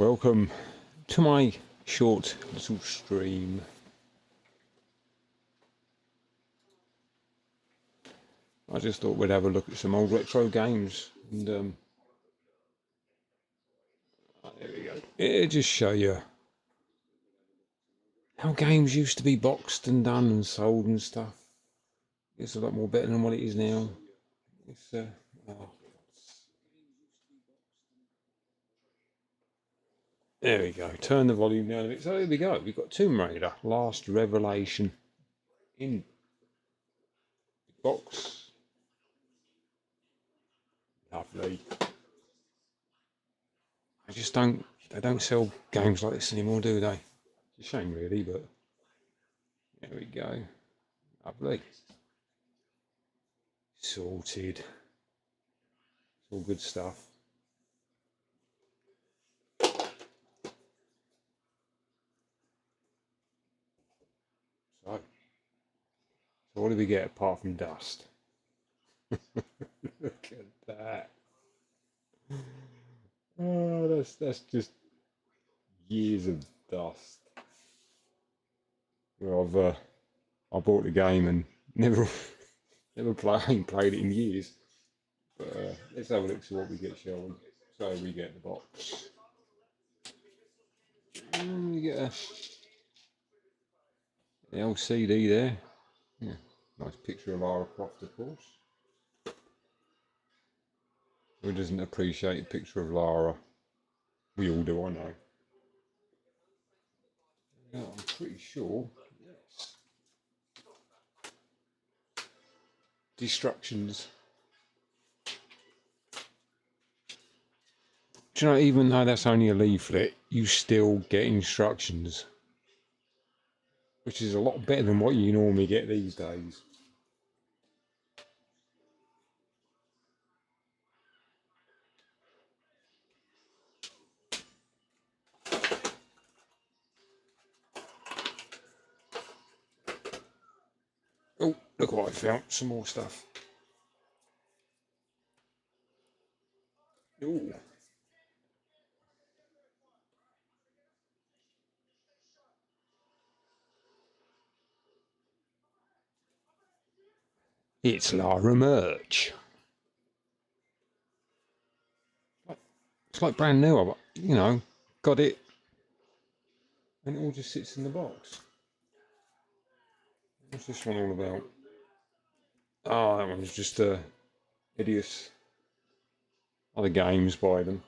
Welcome to my short little stream. I just thought we'd have a look at some old retro games, and there we go. It'll just show you how games used to be boxed and done and sold and stuff. It's a lot more better than what it is now. It's There we go. Turn the volume down a bit. So here we go. We've got Tomb Raider: Last Revelation in box. Lovely. They don't sell games like this anymore, do they? It's a shame, really, but there we go. Lovely. Sorted. It's all good stuff. So what do we get apart from dust? Look at that. Oh, that's just years of dust. Well, I bought the game and never played it in years. But let's have a look, see what we get, shall we? So we get the box. And we get a LCD there. Yeah, nice picture of Lara Croft, of course. Who doesn't appreciate a picture of Lara? We all do, I know. Yeah, I'm pretty sure. Yes. Destructions. Do you know, even though that's only a leaflet, you still get instructions, which is a lot better than what you normally get these days. Oh, look what I found, some more stuff. Ooh. It's Lara merch. It's like brand new, you know, got it, and it all just sits in the box. What's this one all about? Oh, that one's just hideous other games by them.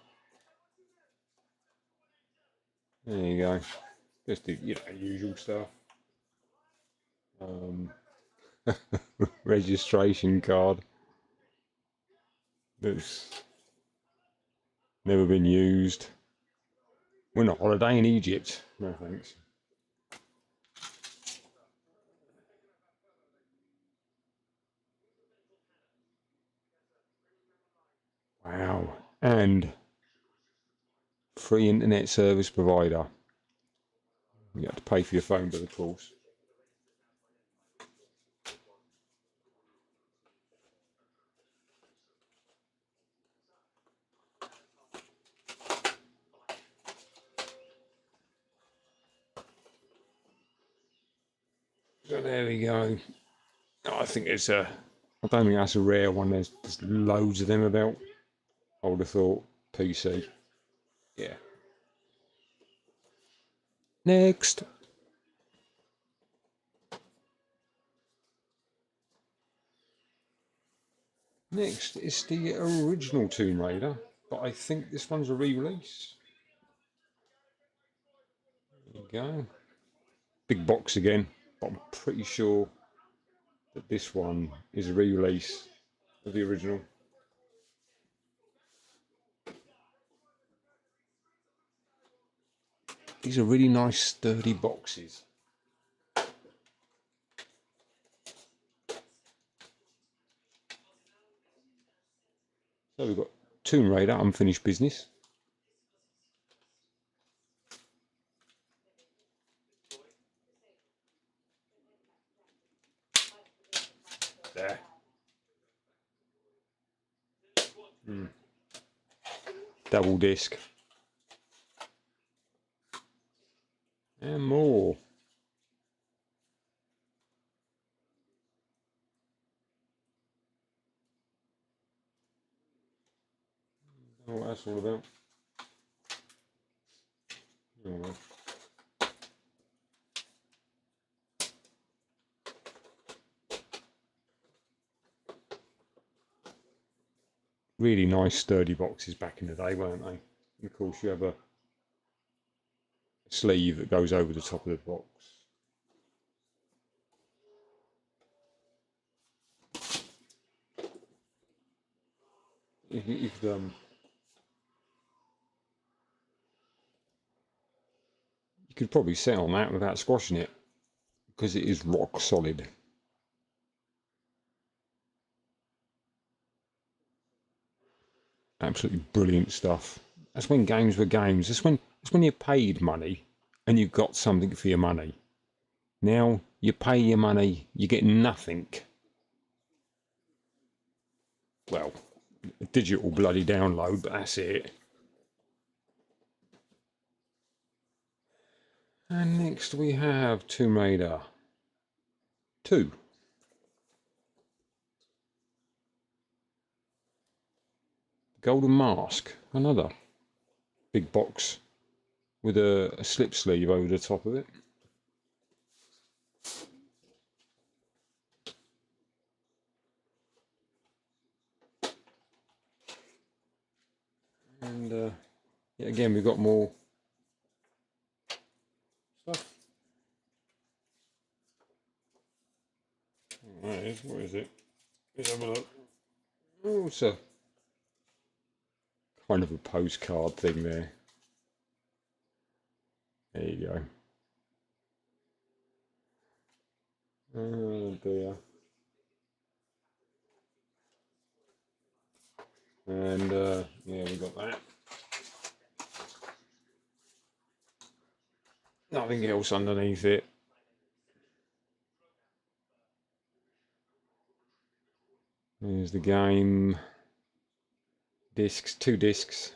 There you go. Just the usual stuff. Registration card that's never been used. We're on a holiday in Egypt. No thanks. Wow. And free internet service provider. You have to pay for your phone bill, of course. So there we go. I think it's I don't think that's a rare one. There's loads of them about. I would have thought PC. Yeah. Next. Next is the original Tomb Raider, but I think this one's a re-release. There you go. Big box again, but I'm pretty sure that this one is a re-release of the original. These are really nice sturdy boxes. So we've got Tomb Raider, Unfinished Business. There. Double disc. And more. What that's all about. Oh, really nice sturdy boxes back in the day, weren't they? And of course you have a sleeve that goes over the top of the box. You could probably sit on that without squashing it because it is rock solid. Absolutely brilliant stuff. That's when games were games. That's when you paid money and you got something for your money. Now you pay your money, you get nothing. Well, a digital bloody download, but that's it. And next we have Tomb Raider 2. Golden Mask, another big box with a slip sleeve over the top of it. And yeah, again, we've got more stuff. What is it? Let's have a look. Oh, it's a kind of a postcard thing there. There you go. Oh dear. And yeah, we got that. Nothing else underneath it. There's the game. Discs, 2 discs.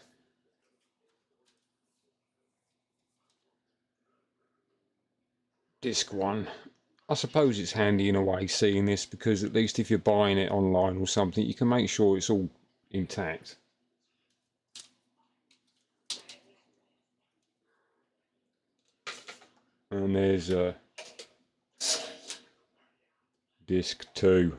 Disc 1. I suppose it's handy in a way seeing this because at least if you're buying it online or something, you can make sure it's all intact. And there's disc 2.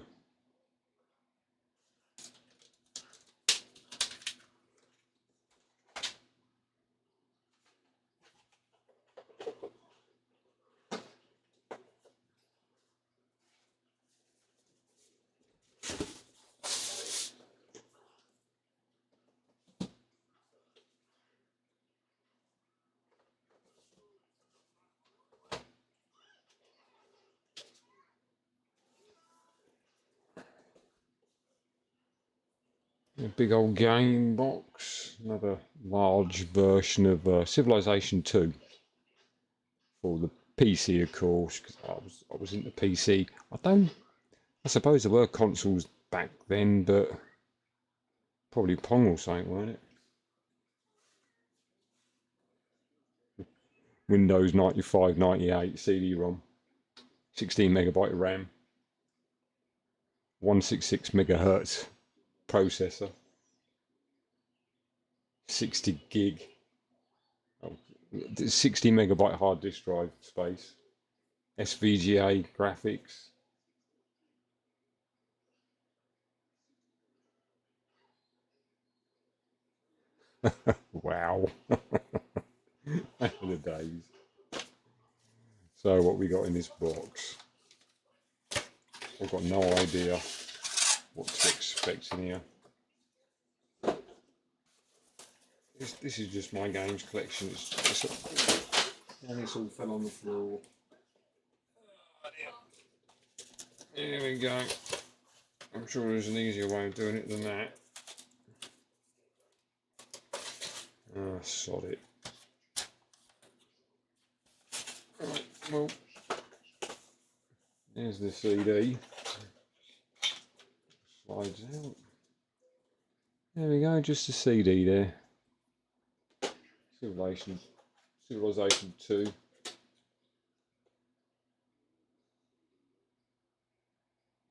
A big old game box, another large version of Civilization 2 for the PC, of course, because I was into PC. I suppose there were consoles back then, but probably Pong or something, weren't it? Windows 95, 98 CD-ROM, 16 megabyte RAM, 166 megahertz processor, 60 gig, 60 megabyte hard disk drive space, SVGA graphics. Wow. Back in the days. So what we got in this box? I've got no idea what to expect in here. This is just my games collection. And it's all fell on the floor. Here we go. I'm sure there's an easier way of doing it than that. Ah, sod it. Right, well, there's the CD. Slides out. There we go, just a CD there. Civilization 2.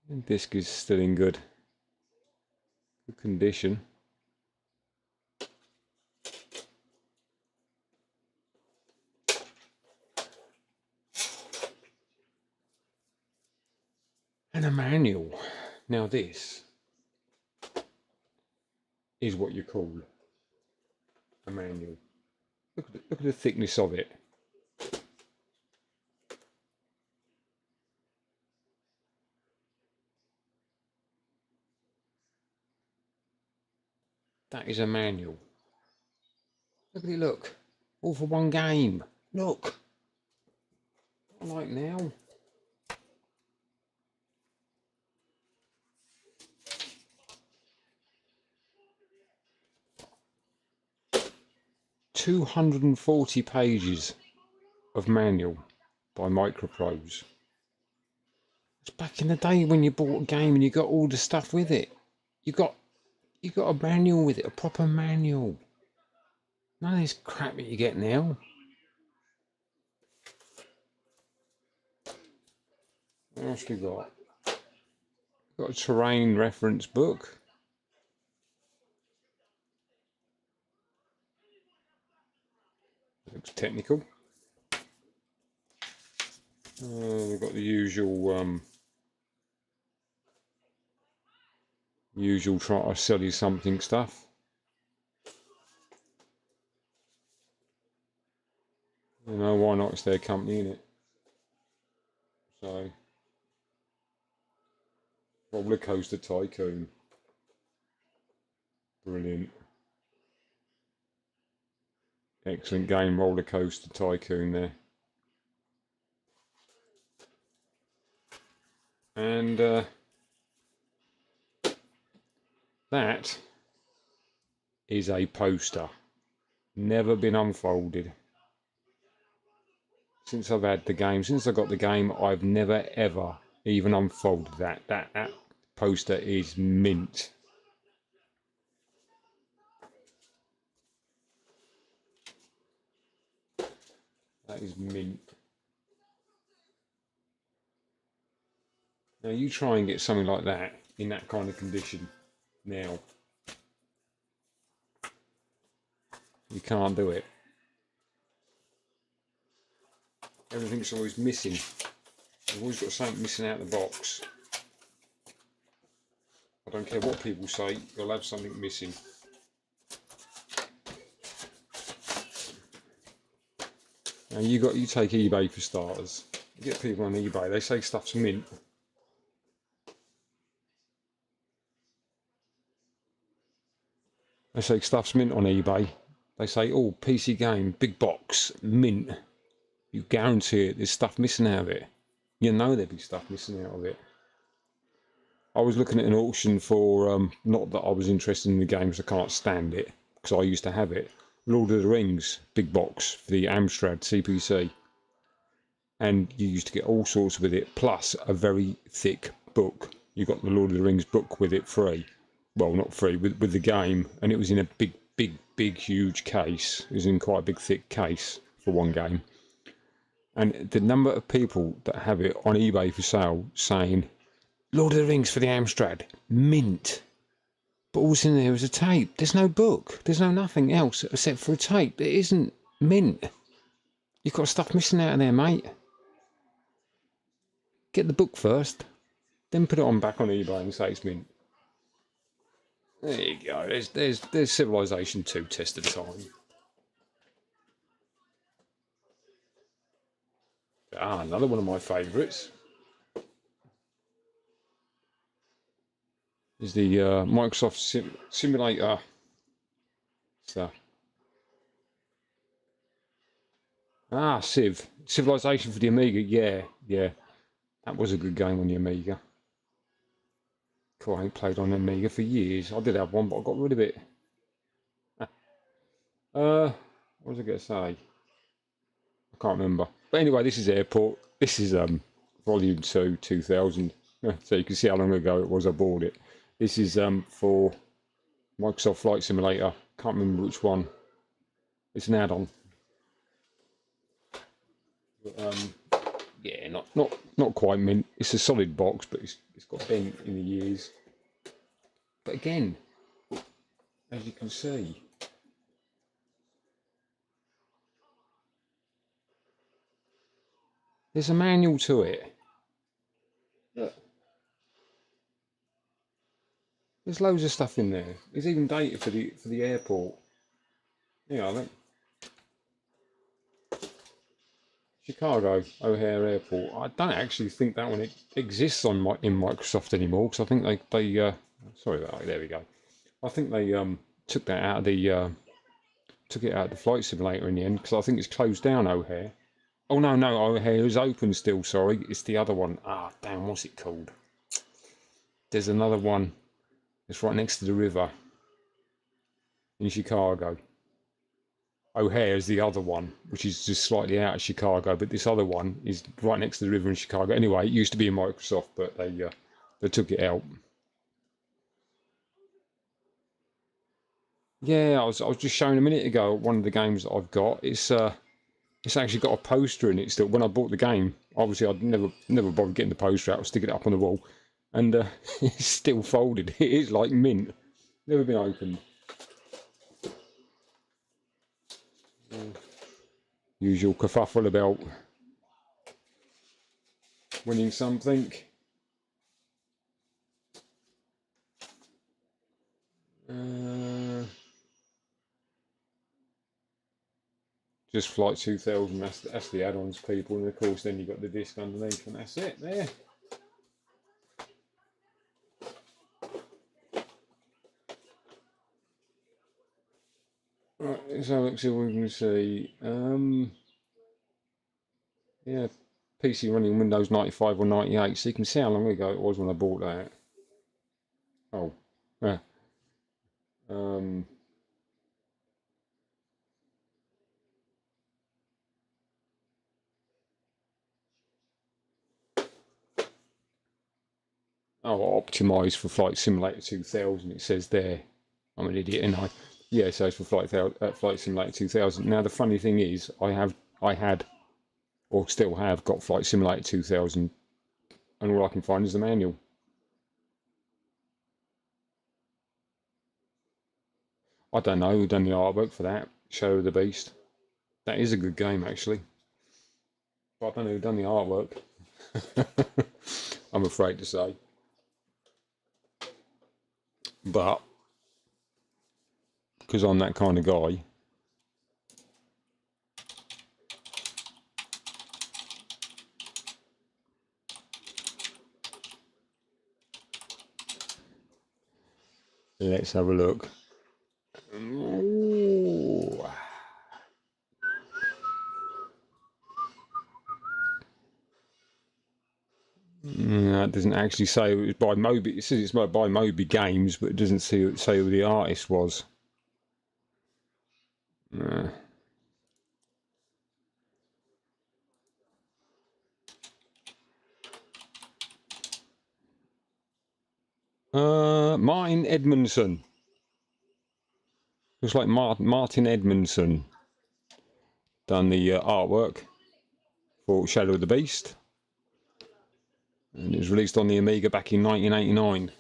The disc is still in good condition. And a manual. Now this is what you call a manual. Look at the thickness of it. That is a manual. Look at it, look. All for one game. Look. Like now. "240 pages of manual by Microprose. It's back in the day when you bought a game and you got all the stuff with it. You got a manual with it, a proper manual. None of this crap that you get now. What else we got? Got a terrain reference book. Looks technical. We've got the usual try to sell you something stuff. You know, why not? It's their company, innit? So, Roller Coaster Tycoon. Brilliant. Excellent game, Roller Coaster Tycoon there. And that is a poster. Never been unfolded. Since I've had the game, since I got the game, I've never ever even unfolded that. That poster is mint. That is mint. Now you try and get something like that in that kind of condition now. You can't do it. Everything's always missing. You've always got something missing out of the box. I don't care what people say, you'll have something missing. Now you take eBay for starters. You get people on eBay, they say stuff's mint. They say stuff's mint on eBay. They say, oh, PC game, big box, mint. You guarantee it, there's stuff missing out of it. You know there'd be stuff missing out of it. I was looking at an auction for, not that I was interested in the games, I can't stand it, because I used to have it. Lord of the Rings, big box, for the Amstrad CPC. And you used to get all sorts with it, plus a very thick book. You got the Lord of the Rings book with it free. Well, not free, with the game, and it was in a big, huge case. It was in quite a big, thick case for one game. And the number of people that have it on eBay for sale saying, Lord of the Rings for the Amstrad, mint. But all's in there is a tape. There's no book. There's no nothing else except for a tape. It isn't mint. You've got stuff missing out of there, mate. Get the book first, then put it on back on eBay and say it's mint. There you go. There's Civilization 2 Test of Time. Ah, another one of my favourites is the Microsoft Simulator stuff. Ah, Civilization for the Amiga. Yeah. That was a good game on the Amiga. Cool, I ain't played on the Amiga for years. I did have one, but I got rid of it. What was I going to say? I can't remember. But anyway, this is Airport. This is Volume 2, 2000. So you can see how long ago it was I bought it. This is for Microsoft Flight Simulator. Can't remember which one. It's an add-on. Yeah, not quite mint. It's a solid box, but it's got bent in the years. But again, as you can see, there's a manual to it. Look. There's loads of stuff in there. There's even data for the airport. Yeah, I think Chicago O'Hare Airport. I don't actually think that one exists in Microsoft anymore, because I think they sorry about that. There we go. I think they took that out of the took it out of the flight simulator in the end, because I think it's closed down, O'Hare. Oh no, O'Hare is open still. Sorry, it's the other one. Ah, damn, what's it called? There's another one. It's right next to the river in Chicago. O'Hare is the other one, which is just slightly out of Chicago, but this other one is right next to the river in Chicago. Anyway, it used to be in Microsoft, but they took it out. Yeah, I was just showing a minute ago one of the games that I've got. It's actually got a poster in it still. When I bought the game, obviously I'd never bothered getting the poster out. I'd stick it up on the wall, and it's still folded. It is like mint, never been opened. Usual kerfuffle about winning something. Just Flight 2000, that's the add-ons, people, and of course then you've got the disc underneath, and that's it there. Right, so let's see what we can see. Yeah, PC running Windows 95 or 98, so you can see how long ago it was when I bought that. Oh, yeah. Oh, optimised for Flight Simulator 2000, it says there. I'm an idiot, and I. Yeah, so it's for Flight Simulator 2000. Now the funny thing is, I had, or still have got Flight Simulator 2000, and all I can find is the manual. I don't know who done the artwork for that. Shadow of the Beast. That is a good game, actually. But I don't know who done the artwork. I'm afraid to say. But because I'm that kind of guy, let's have a look. Ooh. It doesn't actually say it was by Moby. It says it's by Moby Games, but it doesn't say who the artist was. Martin Edmondson. Looks like Martin Edmondson done the artwork for Shadow of the Beast, and it was released on the Amiga back in 1989.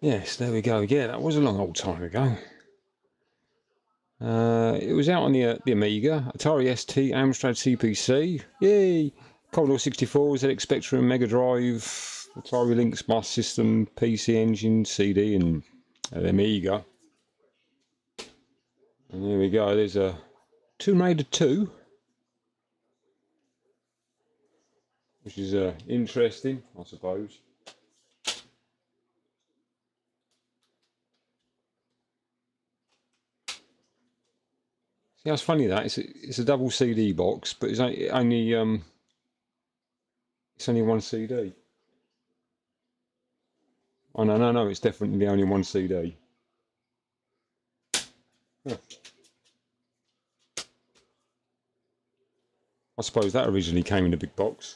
Yes, there we go. Yeah, that was a long old time ago. It was out on the Amiga, Atari ST, Amstrad CPC, yay! Commodore 64, ZX Spectrum, Mega Drive, Atari Lynx Master System, PC Engine, CD, and Amiga. And there we go. There's a Tomb Raider 2, which is interesting, I suppose. Yeah, it's funny that it's a double CD box, but it's only one CD. Oh no, it's definitely only one CD. Yeah. I suppose that originally came in a big box.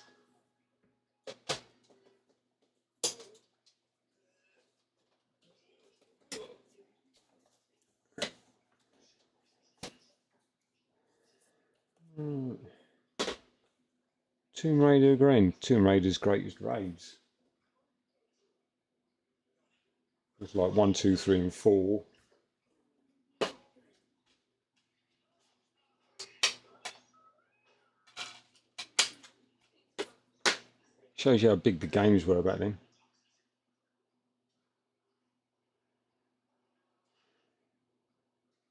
Tomb Raider again. Tomb Raider's greatest raids. It's like 1, 2, 3, and 4. Shows you how big the games were back then.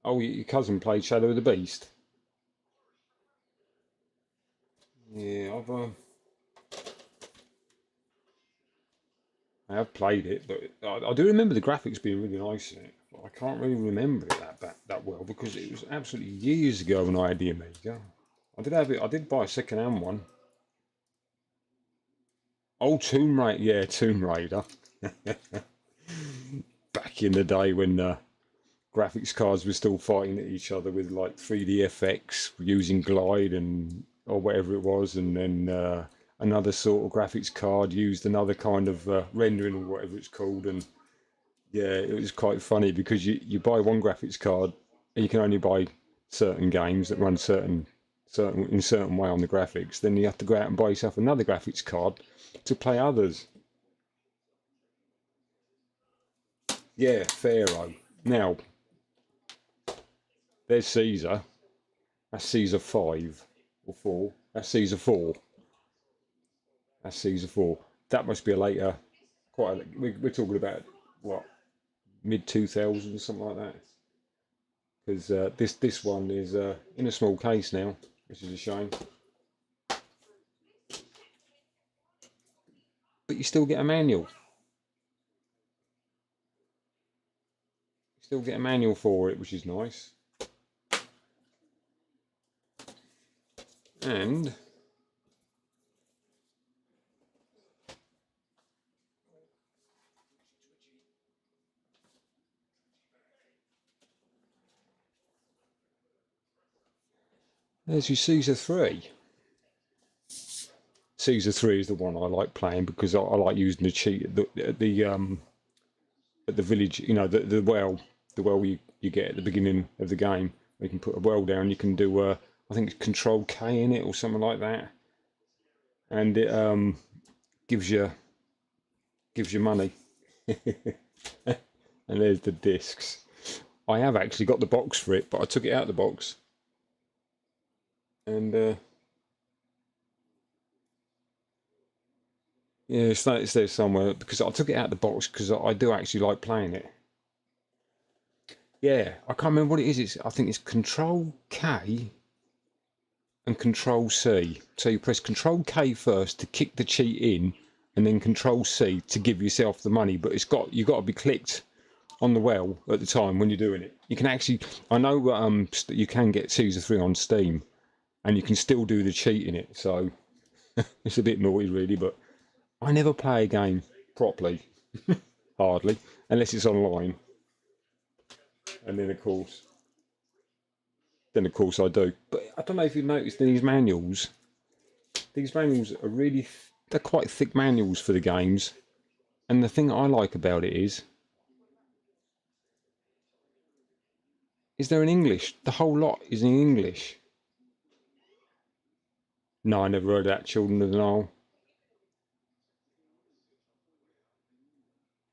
Oh, your cousin played Shadow of the Beast? Yeah, I have played it, but I do remember the graphics being really nice in it. But I can't really remember it that well because it was absolutely years ago when I had the Amiga. I did have it. I did buy a second-hand one. Oh, Tomb Raider. Yeah, Tomb Raider. Back in the day when graphics cards were still fighting at each other with like 3D FX using Glide and or whatever it was, and then another sort of graphics card used another kind of rendering or whatever it's called. And yeah, it was quite funny because you buy one graphics card and you can only buy certain games that run certain in a certain way on the graphics. Then you have to go out and buy yourself another graphics card to play others. Yeah, Pharaoh. Now, there's Caesar. That's Caesar 5 or 4. That's Caesar 4. That's Caesar 4. That must be a later, we're talking about, what, mid-2000s or something like that. Because this one is in a small case now, which is a shame. But you still get a manual. You still get a manual for it, which is nice. And there's your Caesar 3. Caesar 3 is the one I like playing because I like using the cheat at the village, you know, the well you get at the beginning of the game. You can put a well down. You can do I think it's Control K in it or something like that, and it gives you money. And there's the discs. I have actually got the box for it, but I took it out of the box, and yeah, it's there somewhere because I took it out of the box because I do actually like playing it. Yeah, I can't remember what it is. I think it's Control K and Control C. So you press Control K first to kick the cheat in, and then Control C to give yourself the money. But you've got to be clicked on the well at the time when you're doing it. You can actually, I know you can get Caesar 3 on Steam, and you can still do the cheat in it. So it's a bit naughty really, but I never play a game properly, hardly, unless it's online. And then of course I do. But I don't know if you've noticed these manuals. These manuals are really, they're quite thick manuals for the games. And the thing I like about it is they're in English. The whole lot is in English. No, I never heard that, Children of the Nile.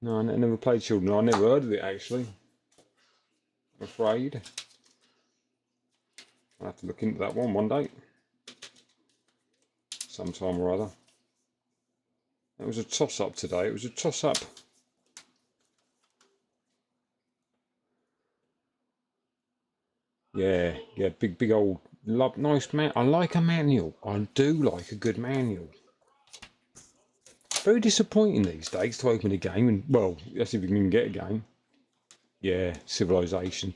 No, I never played Children. I never heard of it actually. I'm afraid. I'll have to look into that one day. Sometime or other. It was a toss-up today. It was a toss-up. Yeah, big old, nice man. I like a manual. I do like a good manual. Very disappointing these days to open a game and, well, that's if you can get a game. Yeah, Civilization.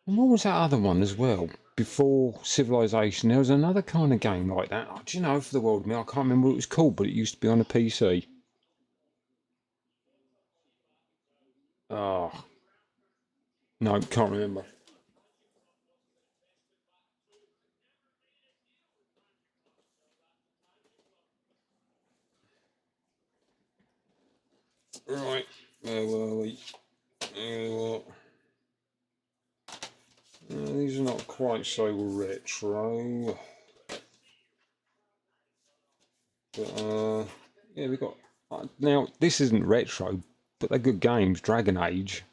And what was that other one as well? before Civilization, there was another kind of game like that. Oh, do you know, for the world, I can't remember what it was called, but it used to be on a PC. Oh, no, can't remember. Right, where were we? These are not quite so retro. But, yeah, we got... now, this isn't retro, but they're good games. Dragon Age.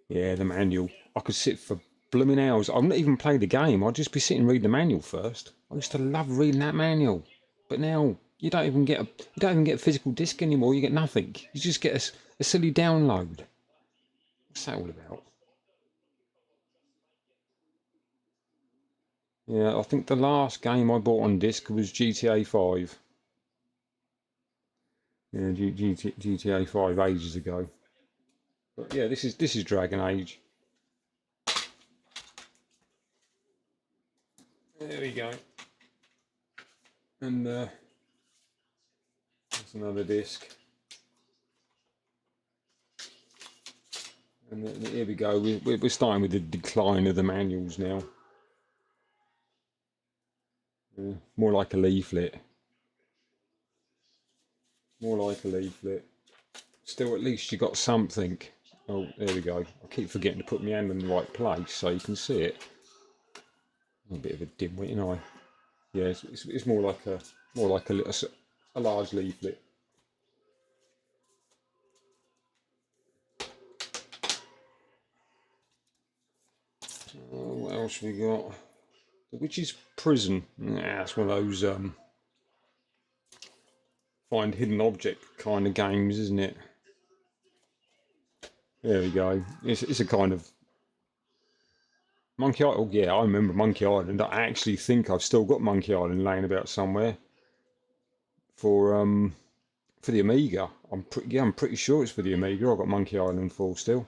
Yeah, the manual. I could sit for blooming hours. I've not even played the game. I'd just be sitting reading the manual first. I used to love reading that manual. But now, you don't even get a physical disc anymore. You get nothing. You just get a silly download. What's that all about? Yeah, I think the last game I bought on disc was GTA 5. Yeah, GTA 5 ages ago. But yeah, this is Dragon Age. There we go. And that's another disc. And here we go. We're starting with the decline of the manuals now. Yeah, more like a leaflet. More like a leaflet. Still, at least you got something. Oh, there we go. I keep forgetting to put my hand in the right place so you can see it. I'm a bit of a dimwit, ain't I? Yeah, it's more like a large leaflet. What else we got? The Witch's Prison. Yeah, that's one of those find hidden object kind of games, isn't it? There we go. It's a kind of Monkey Island. Oh, yeah, I remember Monkey Island. I actually think I've still got Monkey Island laying about somewhere for the Amiga. I'm pretty sure it's for the Amiga. I've got Monkey Island 4 still.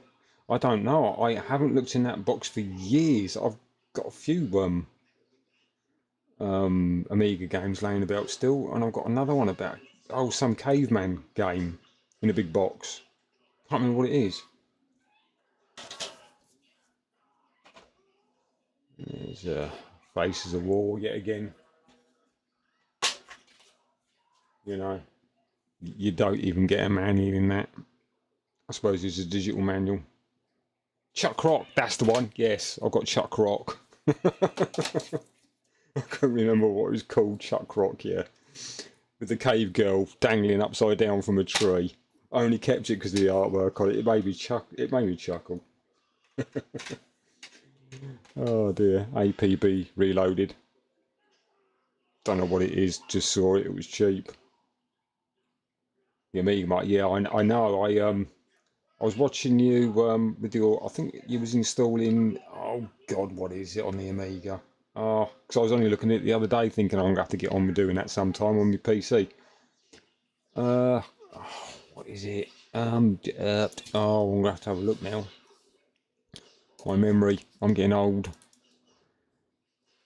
I don't know. I haven't looked in that box for years. I've got a few Amiga games laying about still, and I've got another one about some caveman game in a big box. Can't remember what it is. There's Faces of War yet again. You know, you don't even get a manual in that. I suppose it's a digital manual. Chuck Rock, that's the one. Yes, I've got Chuck Rock. I can't remember what it was called. Chuck Rock, yeah. With the cave girl dangling upside down from a tree. I only kept it because of the artwork on it. It made me chuckle. Oh dear. APB Reloaded. Don't know what it is. Just saw it. It was cheap. Yeah, me, mate. Yeah, I know. I was watching you with your. I think you was installing. Oh God, what is it on the Amiga? Oh, because I was only looking at it the other day, thinking I'm gonna have to get on with doing that sometime on my PC. Oh, what is it? I'm gonna have to have a look now. My memory. I'm getting old.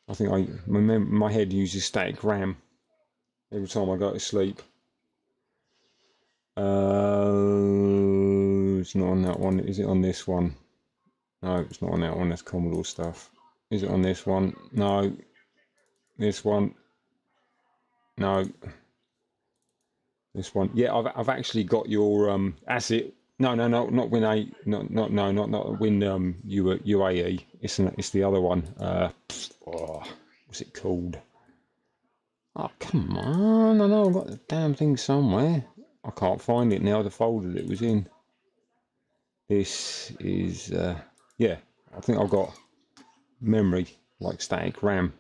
I think my head uses static RAM every time I go to sleep. It's not on that one. Is it on this one? No, it's not on that one. That's Commodore stuff. Is it on this one? No. This one? No. This one? Yeah, I've actually got your asset. No, not Win 8. Not Win UAE. It's the other one. What's it called? Oh, come on. I know I've got the damn thing somewhere. I can't find it now, the folder that it was in. This is, yeah, I think I've got memory, like static RAM.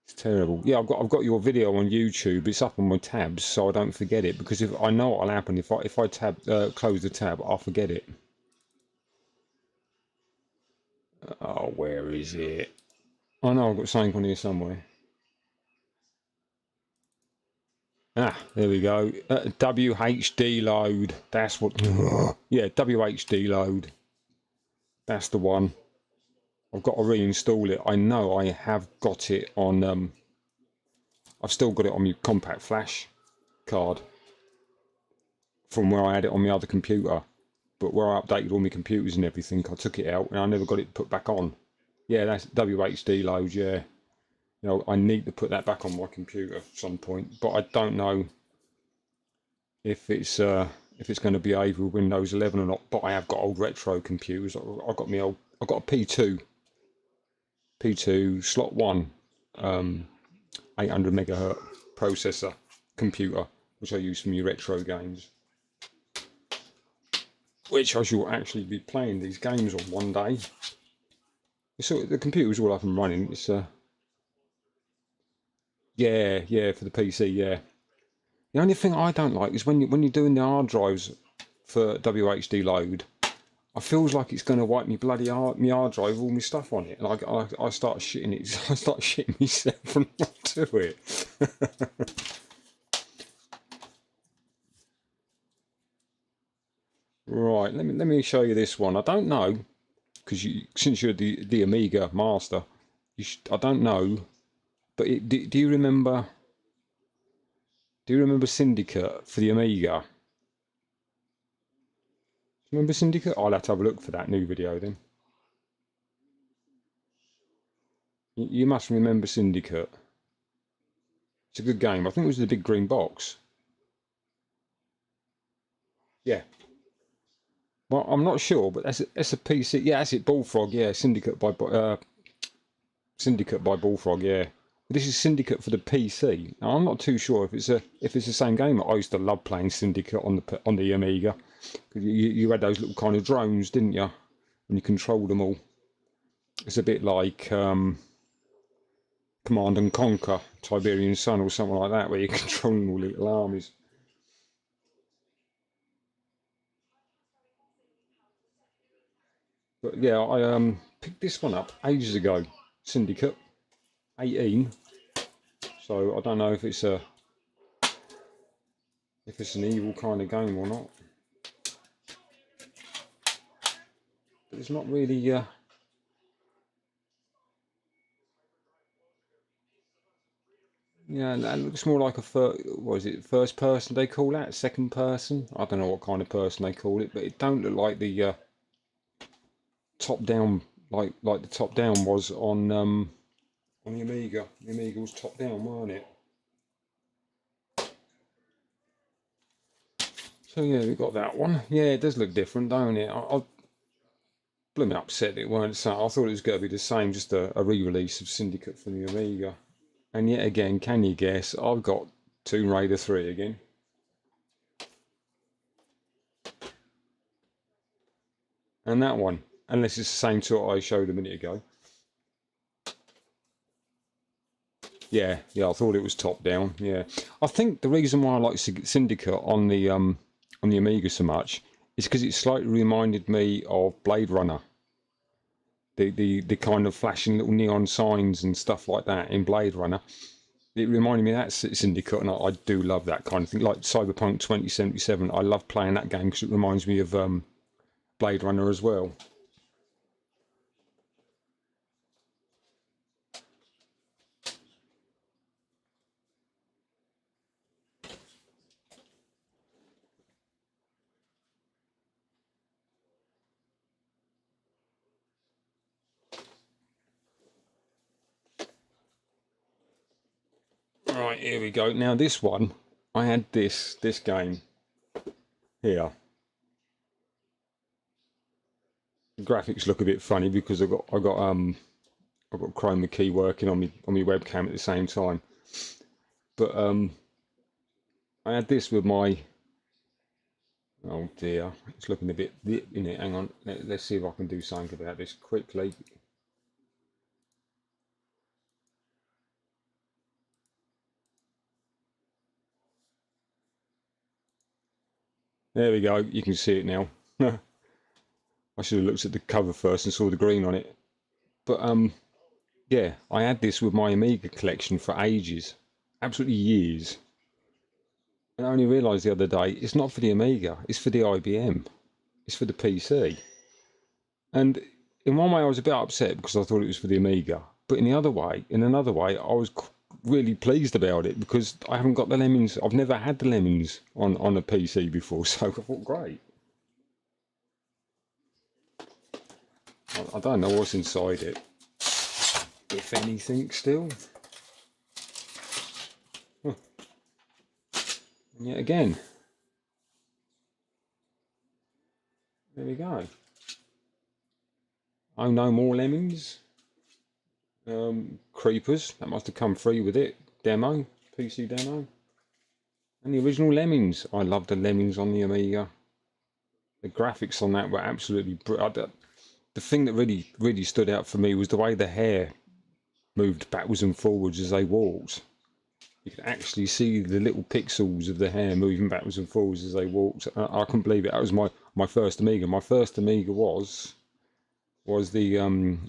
It's terrible. Yeah, I've got your video on YouTube. It's up on my tabs, so I don't forget it. Because if I know what'll happen if I close the tab, I'll forget it. Oh, where is it? I know I've got something on here somewhere. Ah, there we go. WHD load. That's what. Yeah, WHD load. That's the one. I've got to reinstall it. I know I have got it on. I've still got it on my compact flash card from where I had it on my other computer. But where I updated all my computers and everything, I took it out and I never got it put back on. Yeah, that's WHD load. Yeah, you know, I need to put that back on my computer at some point, but I don't know if it's going to behave with Windows 11 or not. But I have got old retro computers. I've got my old. I've got a P2 slot 1, 800 megahertz processor computer, which I use for my retro games, which I shall actually be playing these games on one day. So the computer's all up and running. It's yeah, for the PC, yeah. The only thing I don't like is when you're doing the hard drives for WHD load, I feels like it's going to wipe me bloody my hard drive, all my stuff on it, and I start shitting it. I start shitting myself and not do it. Right, let me show you this one. I don't know, because since you're the Amiga master, I don't know, but do you remember? Do you remember Syndicate for the Amiga? Remember Syndicate? I'll have to have a look for that new video then. You must remember Syndicate. It's a good game. I think it was the big green box. Yeah. Well, I'm not sure, but that's a PC. Yeah, that's it. Bullfrog. Yeah, Syndicate by Bullfrog. Yeah. This is Syndicate for the PC. Now, I'm not too sure if it's the same game. I used to love playing Syndicate on the Amiga. You had those little kind of drones, didn't you? And you controlled them all. It's a bit like Command and Conquer, Tiberian Sun, or something like that, where you're controlling all little armies. But yeah, I picked this one up ages ago. Syndicate 18. So I don't know if it's an evil kind of game or not. But it's not really. Yeah, that looks more like what is it? First person they call that? Second person? I don't know what kind of person they call it, but it don't look like the top down like the top down was on the Amiga. The Amiga was top down, weren't it? So yeah, we got that one. Yeah, it does look different, don't it? I blooming upset it weren't so. I thought it was going to be the same, just a re-release of Syndicate for the Amiga. And yet again, can you guess? I've got Tomb Raider 3 again. And that one, unless it's the same tool I showed a minute ago. Yeah, I thought it was top down. Yeah, I think the reason why I like Syndicate on the Amiga so much is because it slightly reminded me of Blade Runner. The kind of flashing little neon signs and stuff like that in Blade Runner. It reminded me of that Syndicate, and I do love that kind of thing. Like Cyberpunk 2077, I love playing that game because it reminds me of Blade Runner as well. Right, here we go. Now this one, I had this game here. The graphics look a bit funny because I've got chroma key working on my webcam at the same time. But I had this with my. Oh dear, it's looking a bit in it. Hang on, let's see if I can do something about this quickly. There we go. You can see it now. I should have looked at the cover first and saw the green on it. But yeah, I had this with my Amiga collection for ages, absolutely years. And I only realised the other day, it's not for the Amiga, it's for the IBM. It's for the PC. And in one way I was a bit upset because I thought it was for the Amiga. But in another way, I was really pleased about it because I haven't got the Lemmings. I've never had the Lemmings on a PC before, so I thought, great. I don't know what's inside it, if anything still. Huh. And yet again, there we go. Oh, no more Lemmings. Creepers, that must have come free with it. Demo, PC demo. And the original Lemmings. I love the Lemmings on the Amiga. The graphics on that were absolutely brilliant. The thing that really stood out for me was the way the hair moved backwards and forwards as they walked. You could actually see the little pixels of the hair moving backwards and forwards as they walked. I couldn't believe it. That was my first Amiga. My first Amiga was the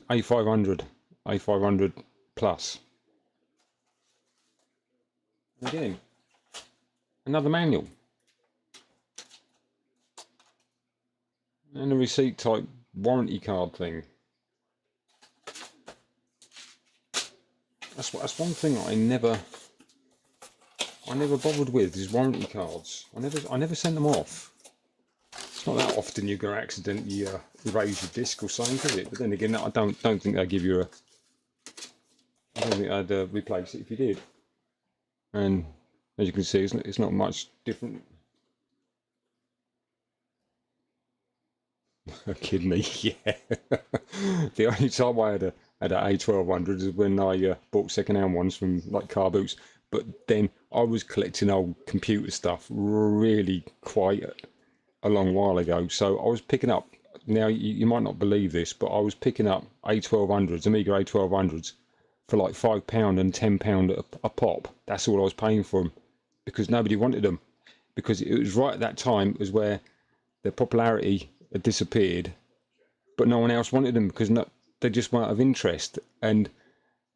A500 Plus. Again, another manual. And a receipt type warranty card thing. That's one thing I never bothered with, is warranty cards. I never sent them off. It's not that often you're going to accidentally erase your disc or something, is it? But then again, I don't think they give you I don't think they'd replace it if you did. And as you can see, it's not much different. A kidney, yeah. The only time I had an A1200 is when I bought second-hand ones from like car boots. But then I was collecting old computer stuff really quite a long while ago. So I was picking up. Now you might not believe this, but I was picking up A1200s, Amiga A1200s, for like £5 and £10 a pop. That's all I was paying for them, because nobody wanted them. Because it was right at that time was where their popularity had disappeared, but no one else wanted them because they just weren't of interest. And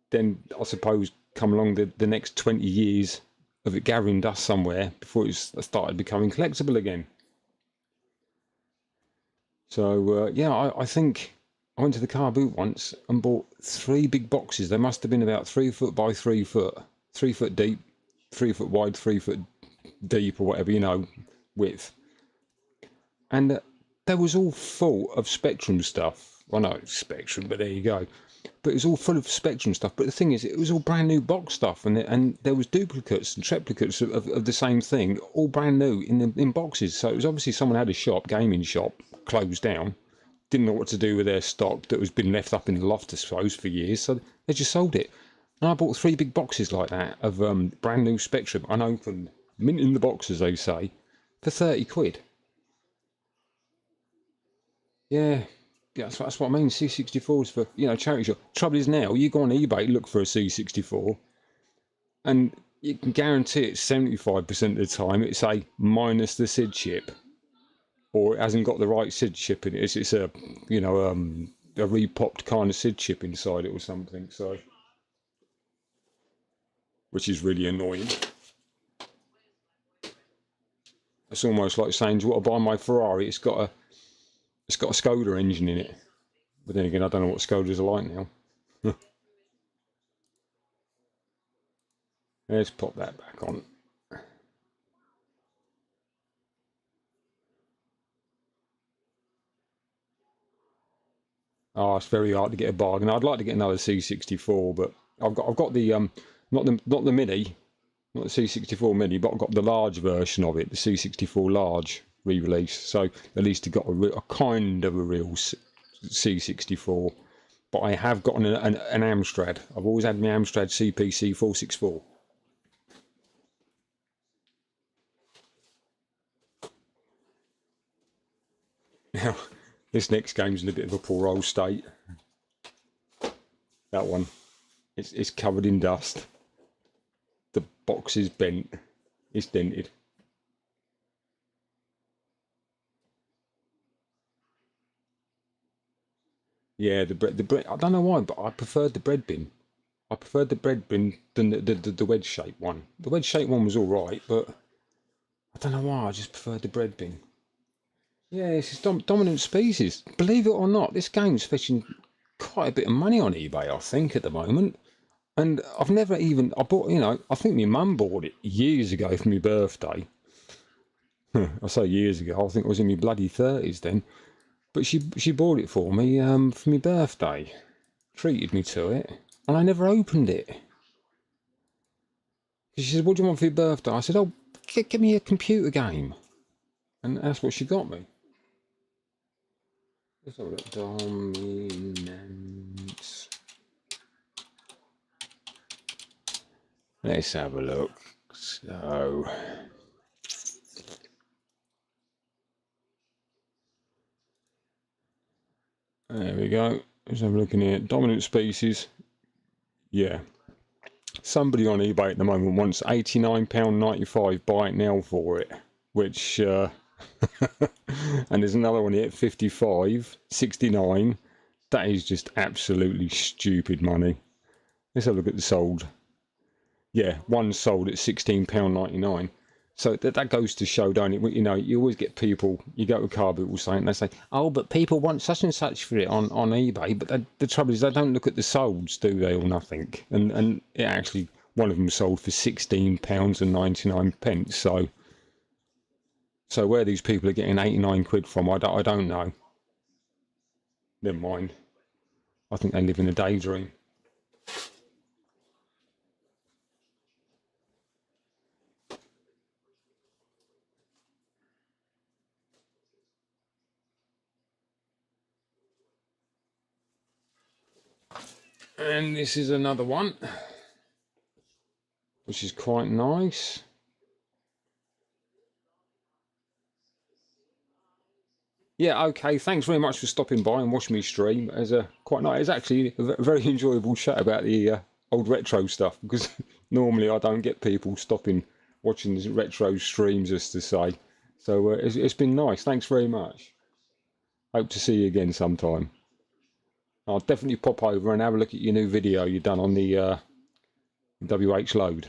then I suppose come along the next 20 years of it gathering dust somewhere before it started becoming collectible again. So yeah, I think I went to the car boot once and bought 3 big boxes. They must have been about 3 foot by 3 foot, 3 foot deep, 3 foot wide, 3 foot deep, or whatever, width. And they was all full of Spectrum stuff. Well, no, it's Spectrum, but there you go. But it was all full of Spectrum stuff. But the thing is, it was all brand new box stuff, and there was duplicates and triplicates of the same thing, all brand new in boxes. So it was obviously someone had a shop, gaming shop, closed down, didn't know what to do with their stock that was been left up in the loft, I suppose, for years. So they just sold it. And I bought 3 big boxes like that of brand new Spectrum, unopened, mint in the box, as they say, for 30 quid. Yeah, that's what I mean. C64s for, charity shop. Trouble is now, you go on eBay, look for a C64, and you can guarantee it 75% of the time it's a minus the SID chip, or it hasn't got the right SID chip in it. It's a repopped kind of SID chip inside it or something. So, which is really annoying. It's almost like saying, do you want to buy my Ferrari? It's got a Skoda engine in it. But then again, I don't know what Skodas are like now. Let's pop that back on. Oh, it's very hard to get a bargain. I'd like to get another C64, but I've got the not the mini, not the C64 mini, but I've got the large version of it, the C64 large re-release. So at least it got a kind of a real C64. But I have got an Amstrad. I've always had my Amstrad CPC 464. Now, this next game's in a bit of a poor old state. That one, it's covered in dust. The box is bent. It's dented. Yeah, the bread. I don't know why, but I preferred the bread bin. I preferred the bread bin than the wedge shaped one. The wedge shaped one was all right, but I don't know why, I just preferred the bread bin. Yeah, this is Dominant Species. Believe it or not, this game's fetching quite a bit of money on eBay, I think, at the moment. And I've never even, I bought, you know, I think my mum bought it years ago for my birthday. I say years ago, I think it was in my bloody 30s then. But she bought it for me for my birthday. Treated me to it. And I never opened it. She said, what do you want for your birthday? I said, oh, give me a computer game. And that's what she got me. Let's have a look. Dominance. Let's have a look. So... there we go. Let's have a look in here. Dominant Species. Yeah. Somebody on eBay at the moment wants £89.95. Buy it now for it. Which, and there's another one here at 55.69. That is just absolutely stupid money. Let's have a look at the sold. Yeah, one sold at £16.99. So that goes to show, don't it? You know, you always get people, you go to car people saying, they say, oh, but people want such and such for it on eBay. But the trouble is they don't look at the solds, do they, or nothing? And it actually, one of them sold for £16.99. So where these people are getting 89 quid from, I don't know. Never mind. I think they live in a daydream. And this is another one, which is quite nice. Yeah, okay, thanks very much for stopping by and watching me stream. As quite nice. It's actually a very enjoyable chat about the old retro stuff, because normally I don't get people stopping watching the retro streams, as to say. So it's been nice. Thanks very much. Hope to see you again sometime. I'll definitely pop over and have a look at your new video you've done on the WH Load.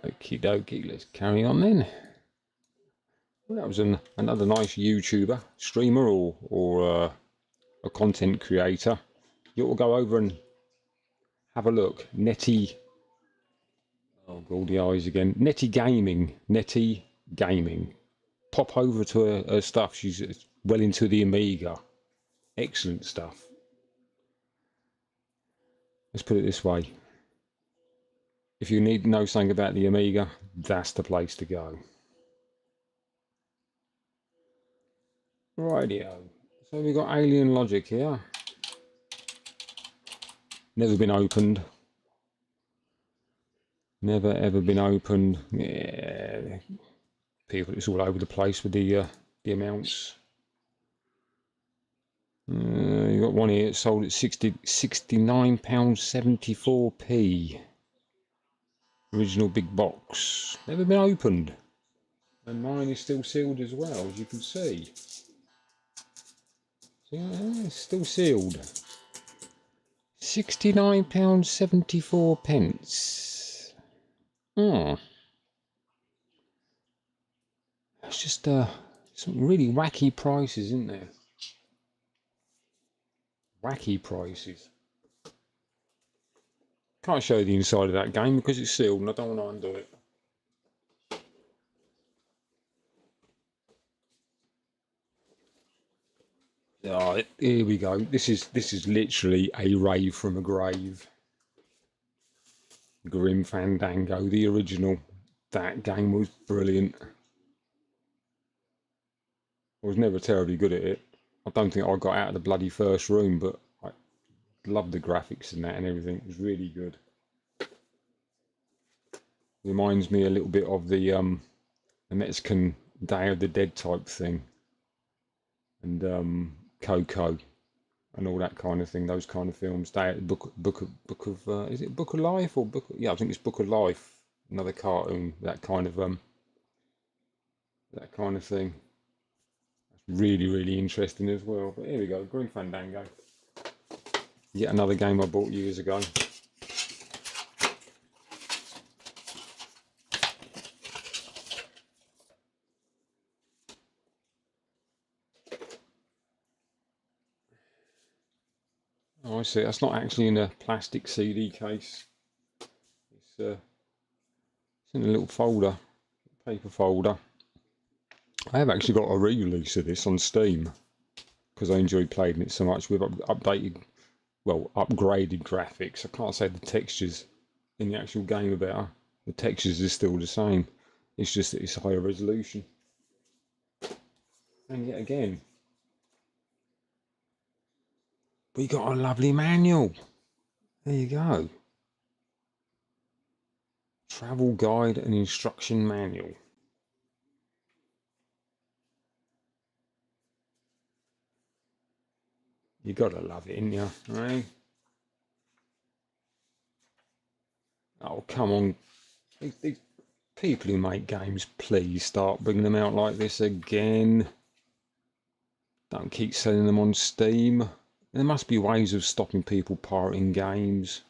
Okie dokie, let's carry on then. Well, that was another nice YouTuber, streamer, or a content creator. You ought to go over and have a look. Netty, oh, Goldie eyes again. Netty Gaming. Pop over to her stuff. She's well into the Amiga. Excellent stuff. Let's put it this way. If you need to know something about the Amiga, that's the place to go. Rightio. So we've got Alien Logic here. Never been opened. Never ever been opened. Yeah. People, it's all over the place with the amounts. You got one here sold at £69.74p. Original big box. Never been opened. And mine is still sealed as well, as you can see. So, yeah, it's still sealed. £69.74. Oh. It's just some really wacky prices, isn't there? Wacky prices. Can't show you the inside of that game because it's sealed and I don't want to undo it. Oh, here we go. This is literally a rave from a grave. Grim Fandango, the original. That game was brilliant. I was never terribly good at it. I don't think I got out of the bloody first room, but I loved the graphics and that and everything. It was really good. Reminds me a little bit of the Mexican Day of the Dead type thing, and Coco, and all that kind of thing. Those kind of films. Book of is it Book of Life or Book? Yeah, I think it's Book of Life. Another cartoon. That kind of that kind of thing. Really, really interesting as well. But here we go, Grim Fandango. Yet another game I bought years ago. Oh, I see. That's not actually in a plastic CD case. It's in a little folder, paper folder. I have actually got a re-release of this on Steam because I enjoyed playing it so much with updated, well, upgraded graphics. I can't say the textures in the actual game are better. The textures are still the same. It's just that it's higher resolution. And yet again, we got a lovely manual. There you go. Travel guide and instruction manual. You gotta love it, ain't you? Right? Oh, come on. These people who make games, please start bringing them out like this again. Don't keep selling them on Steam. There must be ways of stopping people pirating games.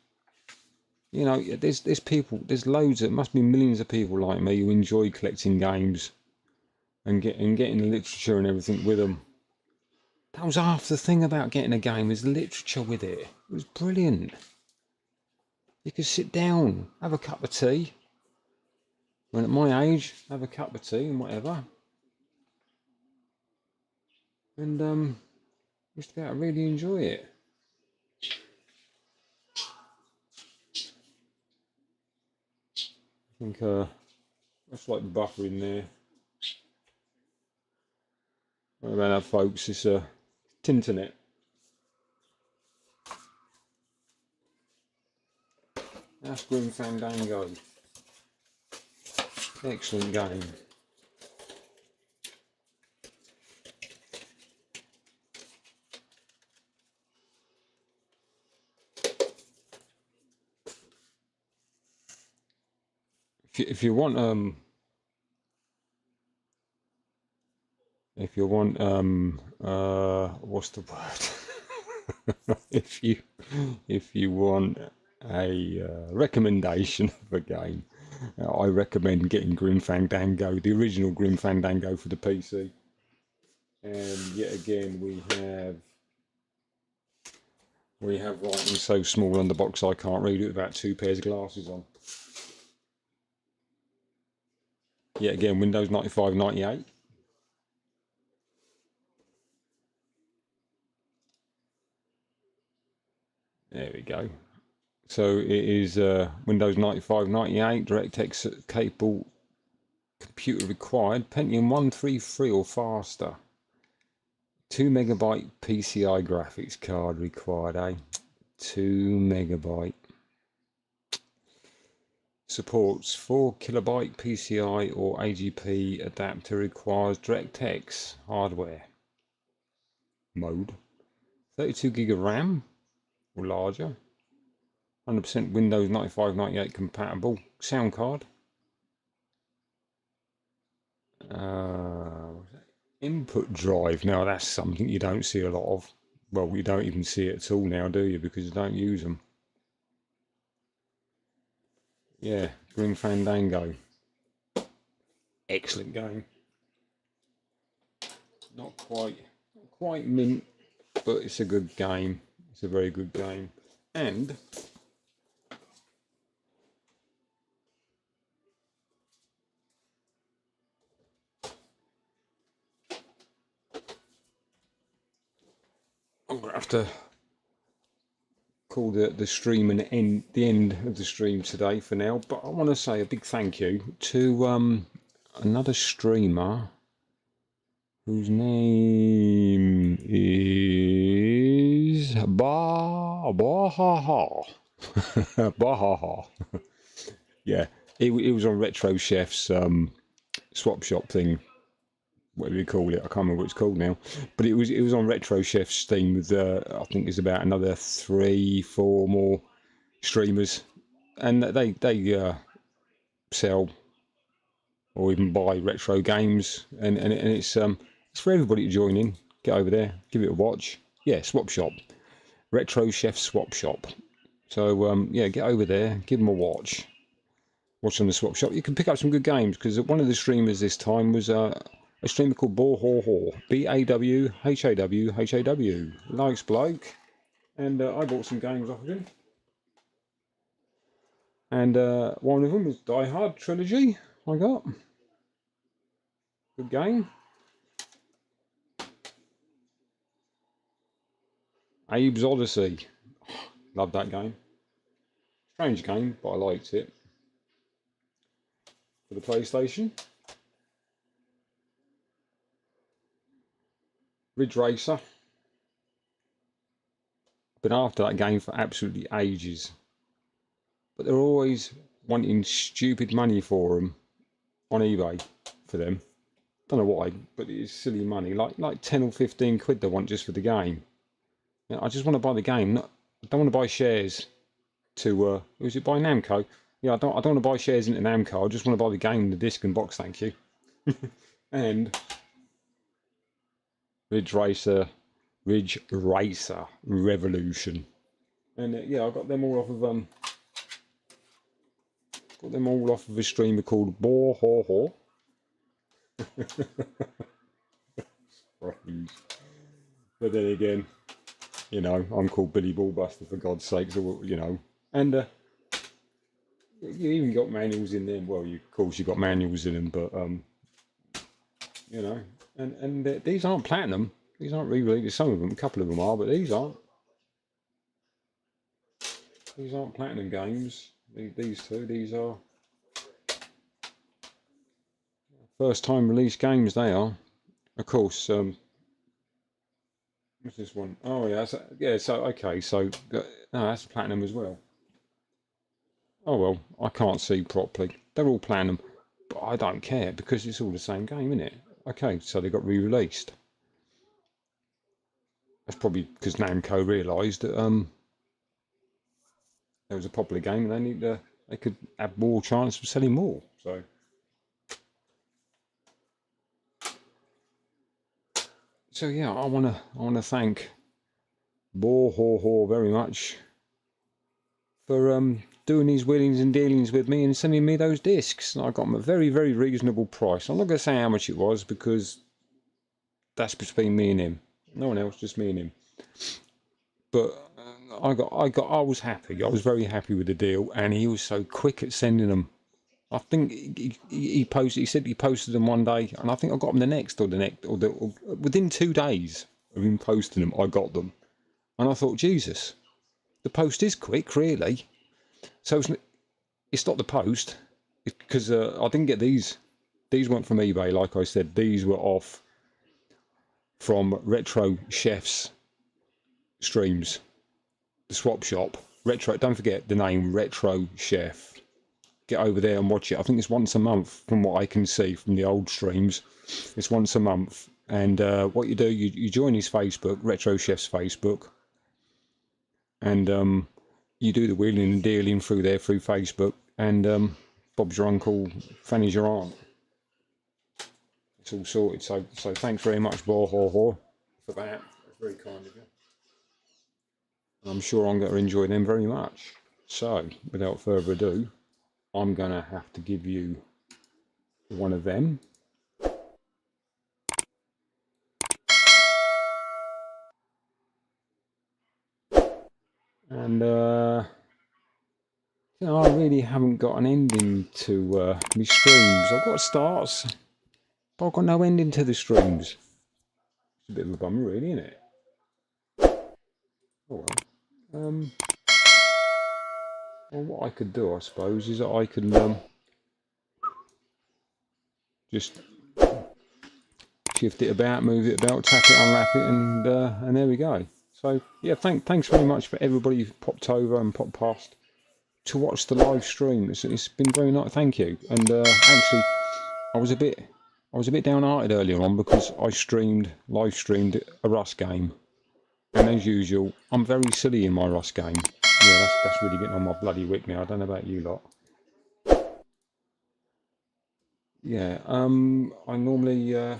You know, there's people, there's loads, there must be millions of people like me who enjoy collecting games and getting the literature and everything with them. That was half the thing about getting a game, is the literature with it. It was brilliant. You could sit down, have a cup of tea. When at my age, have a cup of tea and whatever. And just about really enjoy it. I think that's like butter in there. What about that, folks? It's a Tinternet. That's Grim Fandango. Excellent game. If you want what's the word? if you want a recommendation of a game, I recommend getting Grim Fandango, the original Grim Fandango for the PC. And yet again, we have writing so small on the box I can't read it without 2 pairs of glasses on. Yet again, Windows 95, 98. There we go. So it is Windows 95, 98, DirectX capable, computer required, Pentium 133 or faster. 2 megabyte PCI graphics card required, eh? 2 megabyte. Supports 4 kilobyte PCI or AGP adapter, requires DirectX hardware mode. 32 gig of RAM or larger. 100% Windows 95, 98 compatible. Sound card. Input drive. Now that's something you don't see a lot of. Well, you don't even see it at all now, do you? Because you don't use them. Yeah, Grim Fandango. Excellent game. Not quite mint, but it's a good game. It's a very good game. And I'm gonna have to call the stream the end of the stream today for now. But I want to say a big thank you to another streamer whose name is Bahaha. Bahaha. Yeah, it was on Retro Chef's swap shop thing, whatever you call it. I can't remember what it's called now, but it was on Retro Chef's Steam with I think there's about another 3-4 more streamers, and they sell or even buy retro games, and it's for everybody to join in. Get over there, give it a watch. Yeah, Swap Shop, Retro Chef Swap Shop. So yeah, get over there, give them a watch. Watch on the Swap Shop. You can pick up some good games, because one of the streamers this time was a streamer called Bawhawhaw, BAWHAWHAW. Nice bloke, and I bought some games off of him. And one of them was Die Hard Trilogy. I got good game. Abe's Odyssey. Love that game. Strange game, but I liked it. For the PlayStation. Ridge Racer. Been after that game for absolutely ages. But they're always wanting stupid money for them on eBay for them. Don't know why, but it is silly money. Like 10 or 15 quid they want just for the game. You know, I just want to buy the game. I don't want to buy shares to was it by Namco? Yeah, I don't want to buy shares into Namco. I just want to buy the game, the disc and box, thank you. And Ridge Racer Revolution. And yeah, I got them all off of a streamer called Bawhawhaw. But then again, you know, I'm called Billy Ballbuster, for God's sake, so, you know. And you even got manuals in them. Well, of course you got manuals in them, but you know, and these aren't platinum. These aren't re-released. Some of them, a couple of them are, but these aren't. These aren't platinum games. These two, these are first time release games. They are, of course. What's this one? Oh yeah, yeah. So okay, so no, that's platinum as well. Oh well, I can't see properly. They're all platinum, but I don't care because it's all the same game, isn't it? Okay, so they got re-released. That's probably because Namco realised that there was a popular game and they could have more chance of selling more. So yeah, I wanna thank Bawhawhaw very much for doing these wheelings and dealings with me and sending me those discs. I got them at a very, very reasonable price. I'm not going to say how much it was because that's between me and him. No one else, just me and him. But I was happy. I was very happy with the deal, and he was so quick at sending them. I think he posted. He said he posted them one day, and I think I got them the next or within 2 days of him posting them. I got them, and I thought, Jesus, the post is quick, really. So it's not the post, because I didn't get these. These weren't from eBay, like I said. These were off from Retro Chef's streams, the Swap Shop. Retro. Don't forget the name, Retro Chef. Get over there and watch it. I think it's once a month, from what I can see from the old streams. It's once a month, and what you do, you join his Facebook, Retro Chef's Facebook, and you do the wheeling and dealing through there, through Facebook, and Bob's your uncle, Fanny's your aunt. It's all sorted. So thanks very much, Bawhawhaw, for that. That's very kind of you. I'm sure I'm going to enjoy them very much. So, without further ado, I'm going to have to give you one of them. And you know, I really haven't got an ending to my streams. I've got starts, but I've got no ending to the streams. It's a bit of a bummer, really, isn't it? Oh well. Well, what I could do, I suppose, is that I can just shift it about, move it about, tap it, unwrap it, and there we go. So yeah, thanks very much for everybody who popped over and popped past to watch the live stream. It's been very nice. Thank you. And actually, I was a bit downhearted earlier on because I live streamed a Rust game, and as usual, I'm very silly in my Rust game. Yeah, that's really getting on my bloody wick now. I don't know about you lot. yeah, I normally there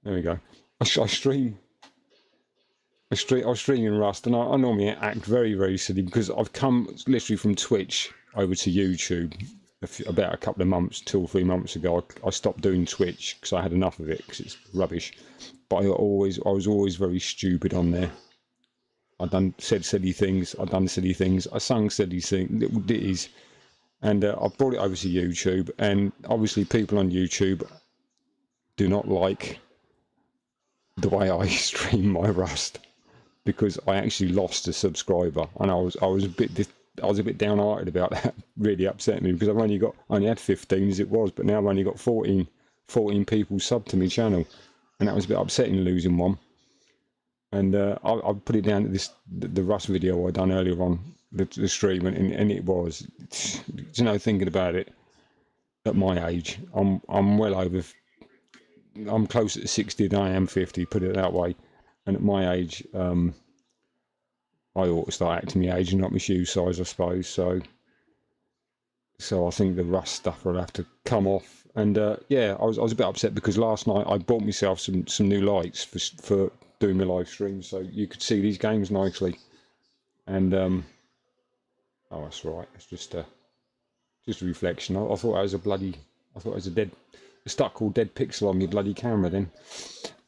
we go. I stream. I was streaming Rust, and I normally act very, very silly because I've come literally from Twitch over to YouTube about a couple of months, 2 or 3 months ago. I stopped doing Twitch because I had enough of it because it's rubbish. But I was always very stupid on there. Said silly things. I done silly things. I sung silly things, little ditties, and I brought it over to YouTube. And obviously, people on YouTube do not like the way I stream my Rust, because I actually lost a subscriber, and I was a bit downhearted about that. Really upset me because I've only had 15 as it was, but now I've only got 14 people subbed to my channel, and that was a bit upsetting losing one. And I put it down to the Rust video I done earlier on the stream, and it was, you know, thinking about it, at my age, I'm well over, I'm closer to 60 than I am 50, put it that way. And at my age, I ought to start acting my age and not my shoe size, I suppose. So I think the Rust stuff will have to come off. And yeah, I was a bit upset because last night I bought myself some new lights for doing my live stream, so you could see these games nicely. And oh, that's right. It's just a reflection. I thought I was a stuck called dead pixel on my bloody camera then.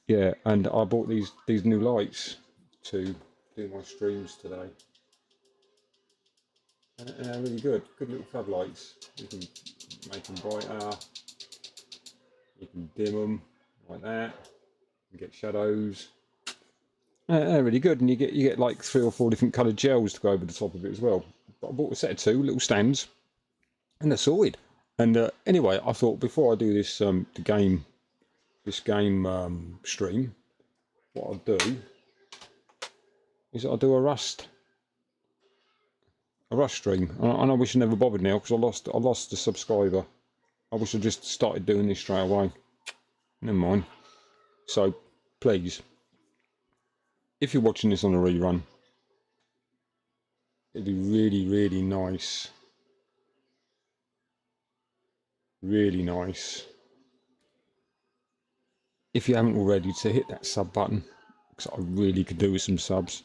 Yeah, and I bought these new lights to do my streams today. And they're really good little floodlights. You can make them brighter, you can dim them like that, you can get shadows. They're really good, and you get like 3 or 4 different coloured gels to go over the top of it as well. But I bought a set of 2 little stands, and they're sorted. And anyway, I thought before I do this game stream, what I'll do is I'll do a Rust stream. And I wish I never bothered now because I lost a subscriber. I wish I just started doing this straight away. Never mind. So please, if you're watching this on a rerun, it'd be really, really nice, if you haven't already, to hit that sub button, because I really could do with some subs.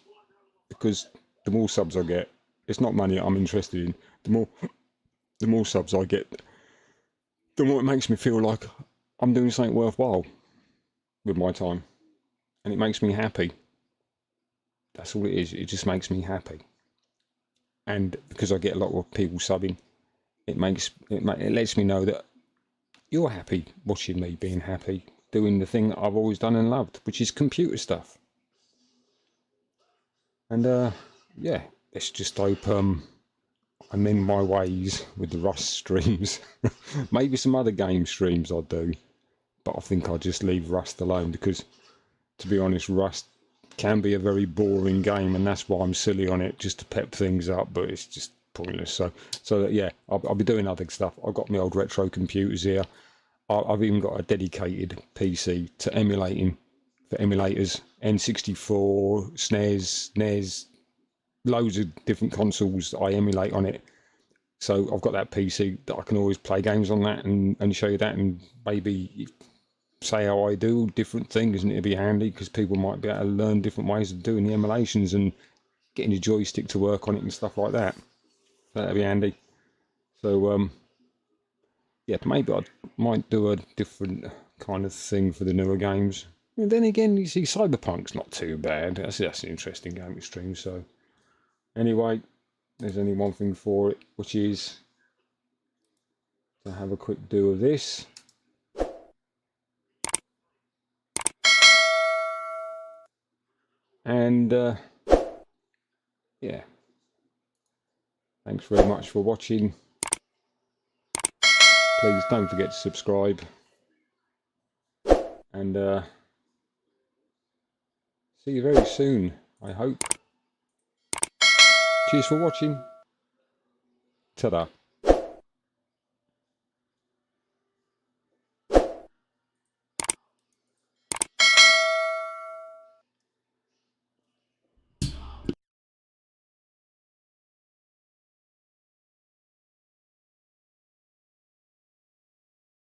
Because the more subs I get, it's not money I'm interested in. The more subs I get, the more it makes me feel like I'm doing something worthwhile with my time, and it makes me happy. That's all it is. It just makes me happy. And because I get a lot of people subbing, it lets me know that you're happy watching me being happy, doing the thing that I've always done and loved, which is computer stuff. And yeah, let's just hope I mend my ways with the Rust streams. Maybe some other game streams I'll do, but I think I'll just leave Rust alone, because to be honest, Rust can be a very boring game, and that's why I'm silly on it, just to pep things up, but it's just pointless. So yeah, I'll be doing other stuff. I've got my old retro computers here. I've even got a dedicated PC to emulating, for emulators, N64, SNES, NES, loads of different consoles that I emulate on it. So I've got that PC that I can always play games on that and show you that, and maybe say how I do different things, and it'd be handy because people might be able to learn different ways of doing the emulations and getting your joystick to work on it and stuff like that. So that'd be handy. So yeah, maybe I might do a different kind of thing for the newer games. And then again, you see, Cyberpunk's not too bad. That's an interesting game to stream. So anyway, there's only one thing for it, which is to have a quick do of this. And yeah, thanks very much for watching. Please don't forget to subscribe, and see you very soon, I hope. Cheers for watching. Ta-da.